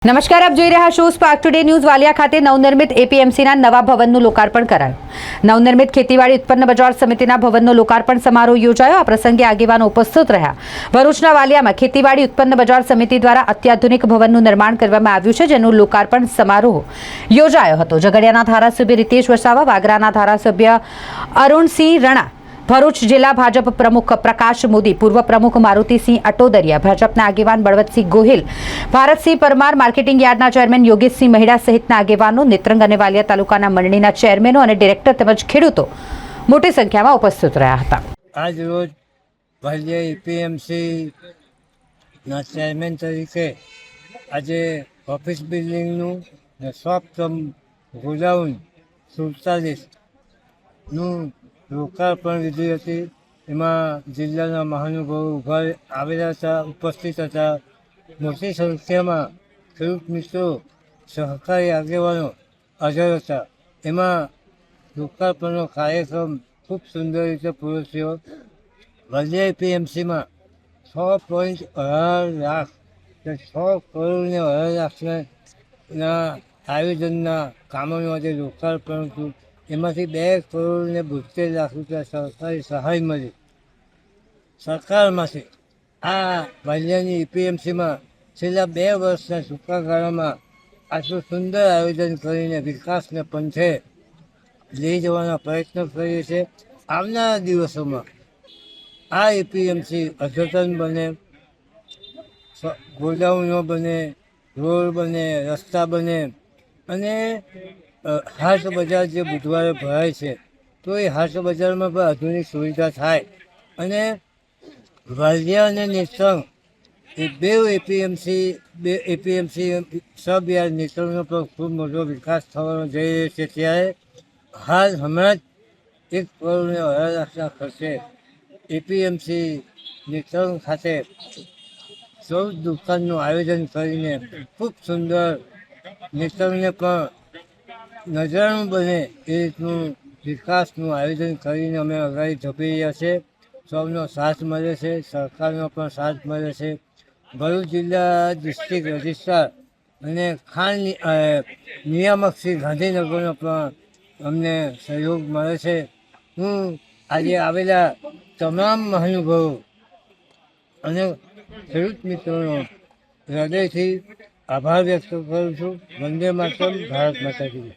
નમસ્કાર, આપ જોઈ રહ્યા છો સ્પાર્ક ટુડે ન્યૂઝ. વાલિયા ખાતે નવનિર્મિત એપીએમસીના નવા ભવનનું લોકાર્પણ કરાયું. નવનિર્મિત ખેતીવાડી ઉત્પન્ન બજાર સમિતિના ભવનનો લોકાર્પણ સમારોહ યોજાયો. આ પ્રસંગે આગેવાનો ઉપસ્થિત રહ્યા. ભરૂચના વાલિયામાં ખેતીવાડી ઉત્પન્ન બજાર સમિતિ દ્વારા અત્યાધુનિક ભવનનું નિર્માણ કરવામાં આવ્યું છે, જેનું લોકાર્પણ સમારોહ યોજાયો હતો. ઝઘડિયાના ધારાસભ્ય રીતેશ વસાવા, વાગરાના ધારાસભ્ય અરુણસિંહ રણા, ભરૂચ જિલ્લા ભાજપ પ્રમુખ પ્રકાશ મોદી, પૂર્વ પ્રમુખ મારુતિસિંહ અટોદરિયા, ભાજપના આગેવાન બળવંતસિંહ ગોહિલ, ભારતસિંહ પરમાર, માર્કેટિંગ યાર્ડના ચેરમેન યોગેશસિંહ મહેડા સહિતના આગેવાનો, નેત્રંગ અને વાલિયા તાલુકાના મંડળીના ચેરમેનો અને ડિરેક્ટર તેમજ ખેડૂતો મોટી સંખ્યામાં ઉપસ્થિત રહ્યા હતા. આજ રોજ વાલિયા એપીએમસીના ચેરમેન તરીકે આજે ઓફિસ બિલ્ડિંગનું શોપ ગોડાઉન 47નું લોકાર્પણ વિધિ હતી. એમાં જિલ્લાના મહાનુભાવો આવેલા હતા, ઉપસ્થિત હતા. મોટી સંખ્યામાં ખેડૂત મિત્રો, સહકારી આગેવાનો હાજર હતા. એમાં લોકાર્પણનો કાર્યક્રમ ખૂબ સુંદર રીતે પૂરો થયો. વાલિયા એપીએમસીમાં 6.18 લાખ 6 કરોડ ને 18 લાખના આયોજનના કામોનું આજે લોકાર્પણ હતું. એમાંથી 2 કરોડ ને 72 લાખ રૂપિયા સરકારી સહાય મળી. સરકારમાંથી આ વાલિયાની એપીએમસીમાં છેલ્લા 2 વર્ષના ટૂંકા ગાળામાં આટલું સુંદર આયોજન કરીને વિકાસને પંથે લઈ જવાના પ્રયત્નો કરીએ છીએ. આવનારા દિવસોમાં આ એપીએમસી અદ્યતન બને, ગોડાઉનો બને, રોડ બને, રસ્તા બને અને હાટ બજાર જે બુધવારે ભરાય છે તો એ હાટ બજારમાં પણ આધુનિક સુવિધા થાય અને વાલિયા અને નેત્રંગ એ બે એપીએમસી સબ યાર્ડ નેત્રંગનો પણ ખૂબ મોટો વિકાસ થવાનો જઈ રહ્યો છે. ત્યારે હમણાં જ 1 કરોડ ને 18 લાખના ખર્ચે એપીએમસી નેત્રંગ ખાતે 14 દુકાનનું આયોજન કરીને ખૂબ સુંદર નેત્રંગને પણ નજરાણું બને એ રીતનું વિકાસનું આયોજન કરીને અમે આગળ ધપી રહ્યા છે. સૌનો સાથ મળે છે, સરકારનો પણ સાથ મળે છે. ભરૂચ જિલ્લા ડિસ્ટ્રિક્ટ રજિસ્ટ્રાર અને ખાણ નિયામક શ્રી ગાંધીનગરનો પણ અમને સહયોગ મળે છે. હું આજે આવેલા તમામ મહાનુભાવો અને ખેડૂત મિત્રોનો હૃદયથી આભાર વ્યક્ત કરું છું. વંદે માતરમ, ભારત માતા કી જય.